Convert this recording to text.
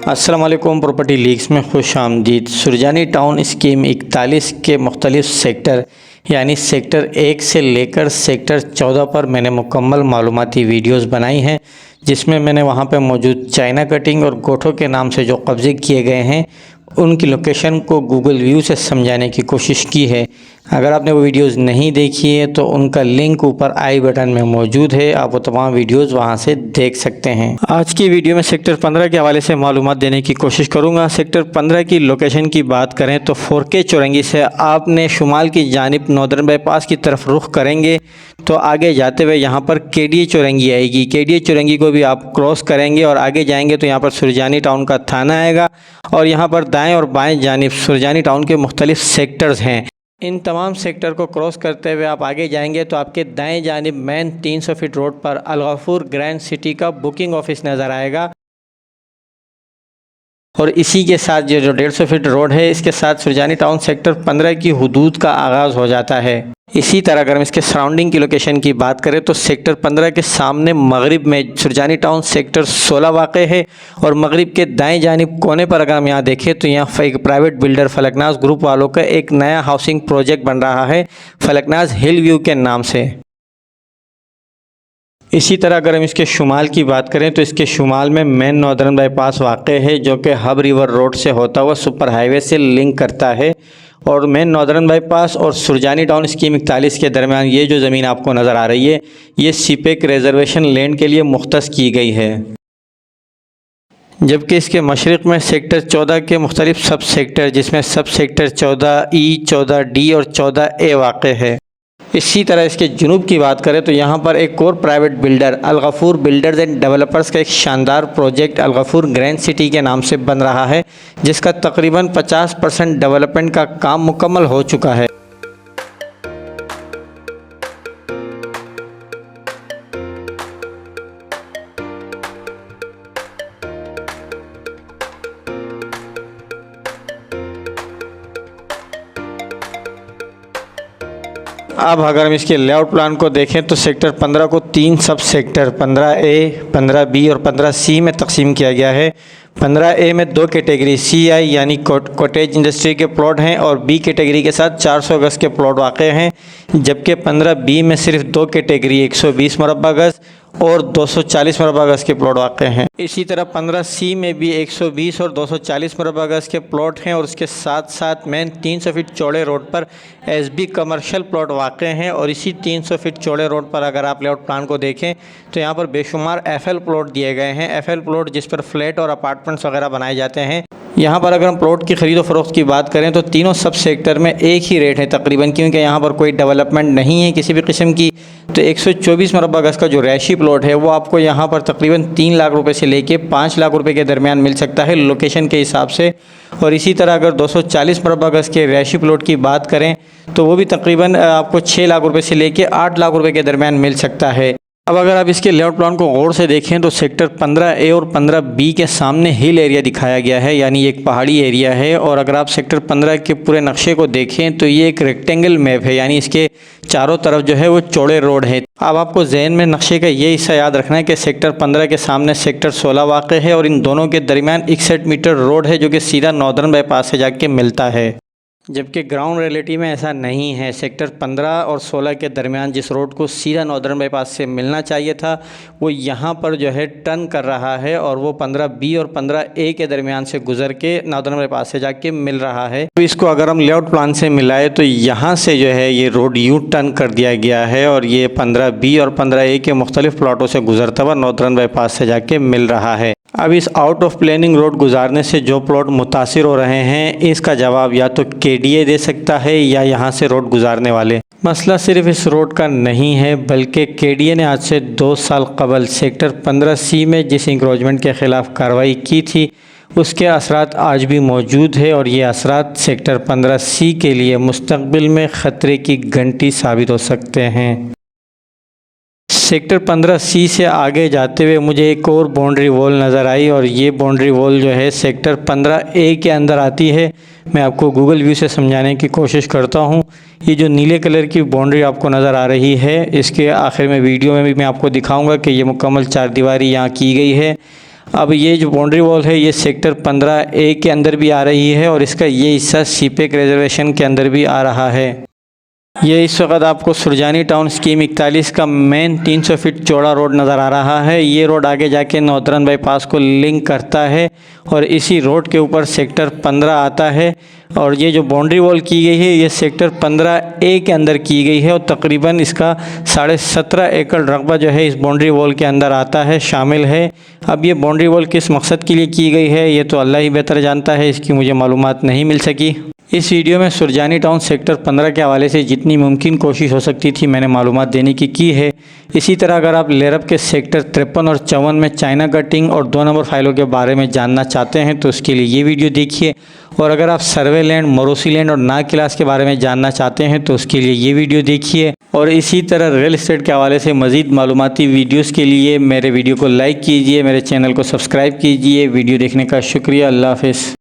अस्सलाम वालेकुम। Property leaks में खुश आमदीद। सुरजानी टाउन स्कीम 41 के मुख्तलिफ सेक्टर यानी सेक्टर 1 से लेकर सेक्टर 14 पर मैंने मुकम्मल मालूमाती वीडियोस बनाई हैं, जिसमें मैंने वहां पर मौजूद चाइना कटिंग और गोठों के नाम से जो कब्जे किए गए हैं उनकी लोकेशन को गूगल व्यू से समझाने की कोशिश की है। अगर आपने वो वीडियोस नहीं देखी है तो उनका लिंक ऊपर आई बटन में मौजूद है, आप वो तमाम वीडियोस वहां से देख सकते हैं। आज की वीडियो में सेक्टर 15 के हवाले से मालूमात देने की कोशिश करूंगा। सेक्टर 15 की लोकेशन की बात करें तो 4K चौरंगी से आपने शुमाल की जानिब नॉर्दर्न बाईपास की तरफ रुख करेंगे तो आगे जाते हुए यहाँ पर KDA चौरंगी आएगी। KDA चौरंगी को भी आप क्रॉस करेंगे और आगे जाएंगे तो यहाँ पर सुरजानी टाउन का थाना आएगा और यहाँ पर दाएं और बाएं जानिब सुरजानी टाउन के मुख्तलिफ सेक्टर्स हैं। इन तमाम सेक्टर को क्रॉस करते हुए आप आगे जाएंगे तो आपके दाएं जानिब मेन 300 फीट रोड पर अल-गफूर ग्रैंड सिटी का बुकिंग ऑफिस नज़र आएगा और इसी के साथ जो 150 फीट रोड है इसके साथ सुरजानी टाउन सेक्टर 15 की हुदूद का आगाज़ हो जाता है। इसी तरह अगर हम इसके सराउंडिंग की लोकेशन की बात करें तो सेक्टर 15 के सामने मगरिब में सुरजानी टाउन सेक्टर 16 वाक़ है और मगरिब के दाएं जानिब कोने पर अगर हम यहाँ देखें तो यहाँ एक प्राइवेट बिल्डर फलकनाज ग्रुप वालों का एक नया हाउसिंग प्रोजेक्ट बन रहा है फलकनाज हिल व्यू के नाम से। इसी तरह अगर हम इसके शुमाल की बात करें तो इसके शुमाल में मेन नॉर्दर्न बाईपास वाक़ है जो कि हब रिवर रोड से होता हुआ सुपर हाईवे से लिंक करता है और मेन नॉर्दर्न बाईपास और सुरजानी टाउन स्कीम 41 के दरमियान ये जो ज़मीन आपको नज़र आ रही है ये सीपेक रिजर्वेशन लैंड के लिए मुख्तस की गई है, जबकि इसके मशरिक़ में सेक्टर 14 के मुख्तलिफ सब सेक्टर जिसमें सब सेक्टर 14E, 14D और 14A वाक़ है। इसी तरह इसके जुनूब की बात करें तो यहाँ पर एक और private builder Al-Ghafoor builders and developers का एक शानदार प्रोजेक्ट अल-गफूर ग्रैंड सिटी के नाम से बन रहा है जिसका तकरीबन 50% डेवलपमेंट का काम मुकम्मल हो चुका है। अब अगर हम इसके लेआउट प्लान को देखें तो सेक्टर 15 को 3 सब सेक्टर 15A, 15B और 15C में तकसीम किया गया है। 15A में 2 कैटेगरी CI यानी कॉटेज इंडस्ट्री के प्लॉट हैं और B कैटेगरी के साथ 400 गज़ के प्लॉट वाक़ हैं, जबकि 15B में सिर्फ 2 कैटेगरी 120 मुरब्बा गज़ और 240 मुरब्बा गज़ के प्लॉट वाक़ हैं। इसी तरह 15C में भी 120 और 240 मुरब्बा गज़ के प्लॉट हैं और उसके साथ साथ मेन 300 फीट चौड़े रोड पर SB कमर्शियल प्लॉट वाक़ हैं और इसी 300 फीट चौड़े रोड पर अगर आप लेआउट प्लान को देखें तो यहाँ पर बेशुमार FL प्लॉट दिए गए हैं। FL प्लॉट जिस पर फ्लैट और अपार्टमेंट्स वगैरह बनाए जाते हैं। यहाँ पर अगर हम प्लॉट की ख़रीदो फरोख्त की बात करें तो तीनों सब सेक्टर में एक ही रेट है तकरीबन, क्योंकि यहाँ पर कोई डेवलपमेंट नहीं है किसी भी किस्म की। तो 124 मुरब्बा गज़ का जो रैशी प्लॉट है वो आपको यहाँ पर तकरीबन 3 लाख रुपए से लेके 5 लाख रुपए के दरमियान मिल सकता है लोकेशन के हिसाब से। और इसी तरह अगर 240 मुरब्बा गज़ के रैशी प्लॉट की बात करें तो वो भी तकरीबन आपको 6 लाख रुपए से लेके 8 लाख रुपए के दरमियान मिल सकता है। अब अगर आप इसके लेआउट प्लान को गौर से देखें तो सेक्टर 15A और 15B के सामने हिल एरिया दिखाया गया है, यानी एक पहाड़ी एरिया है। और अगर आप सेक्टर 15 के पूरे नक्शे को देखें तो ये एक रेक्टेंगल मैप है, यानी इसके चारों तरफ जो है वो चौड़े रोड है। अब आपको जहन में नक्शे का ये हिस्सा याद रखना है कि सेक्टर 15 के सामने सेक्टर 16 वाक़ है और इन दोनों के दरमियान 61 मीटर रोड है जो कि सीधा नॉर्दर्न बाईपास से जाके मिलता है, जबकि ग्राउंड रियलिटी में ऐसा नहीं है। सेक्टर 15 और 16 के दरमियान जिस रोड को सीधा नॉर्दर्न बाईपास से मिलना चाहिए था वो यहाँ पर जो है टर्न कर रहा है और वो 15B और 15A के दरमियान से गुजर के नॉर्दर्न बाईपास से जाके मिल रहा है। तो इसको अगर हम लेआउट प्लान से मिलाए तो यहाँ से जो है ये रोड यूं टर्न कर दिया गया है और ये 15B और 15A के मुख्तलिफ प्लाटों से गुजरता हुआ नॉर्दर्न बाईपास से जाके मिल रहा है। अब इस आउट ऑफ प्लानिंग रोड गुजारने से जो प्लॉट मुतासिर हो रहे हैं इसका जवाब या तो KDA दे सकता है या यहाँ से रोड गुजारने वाले। मसला सिर्फ इस रोड का नहीं है बल्कि KDA ने आज से 2 साल कबल सेक्टर 15C में जिस इंक्रोचमेंट के ख़िलाफ़ कार्रवाई की थी उसके असरात आज भी मौजूद है और ये असरात सेक्टर 15C के लिए मुस्तक़बिल में ख़तरे की घंटी साबित हो सकते हैं। सेक्टर 15C से आगे जाते हुए मुझे एक और बाउंड्री वॉल नज़र आई और ये बाउंड्री वॉल जो है सेक्टर 15A के अंदर आती है। मैं आपको गूगल व्यू से समझाने की कोशिश करता हूँ। ये जो नीले कलर की बाउंड्री आपको नज़र आ रही है इसके आखिर में वीडियो में भी मैं आपको दिखाऊंगा कि ये मुकम्मल 4 दीवारी यहाँ की गई है। अब ये जो बाउंड्री वॉल है ये सेक्टर 15A के अंदर भी आ रही है और इसका ये हिस्सा सीपेक रिजर्वेशन के अंदर भी आ रहा है। ये इस वक्त आपको सुरजानी टाउन स्कीम 41 का मेन 300 फीट चौड़ा रोड नज़र आ रहा है। ये रोड आगे जाके नॉर्दर्न बाईपास को लिंक करता है और इसी रोड के ऊपर सेक्टर 15 आता है। और ये जो बाउंड्री वॉल की गई है ये सेक्टर 15A के अंदर की गई है और तकरीबन इसका 17.5 एकड़ रकबा जो है इस बाउंड्री वॉल के अंदर आता है, शामिल है। अब ये बाउंड्री वॉल किस मकसद के लिए की गई है ये तो अल्लाह ही बेहतर जानता है, इसकी मुझे मालूमात नहीं मिल सकी। इस वीडियो में सुरजानी टाउन सेक्टर 15 के हवाले से जितनी मुमकिन कोशिश हो सकती थी मैंने मालूमात देने की है। इसी तरह अगर आप लेरब के सेक्टर 53 और 54 में चाइना कटिंग और 2 नंबर फाइलों के बारे में जानना चाहते हैं तो उसके लिए ये वीडियो देखिए। और अगर आप सर्वे लैंड, मरोसी लैंड और नाग क्लास के बारे में जानना चाहते हैं तो उसके लिए ये वीडियो देखिए। और इसी तरह रियल इस्टेट के हवाले से मज़ीद मालूमाती वीडियोज़ के लिए मेरे वीडियो को लाइक कीजिए, मेरे चैनल को सब्सक्राइब कीजिए। वीडियो देखने का शुक्रिया। अल्लाह हाफ़िज़।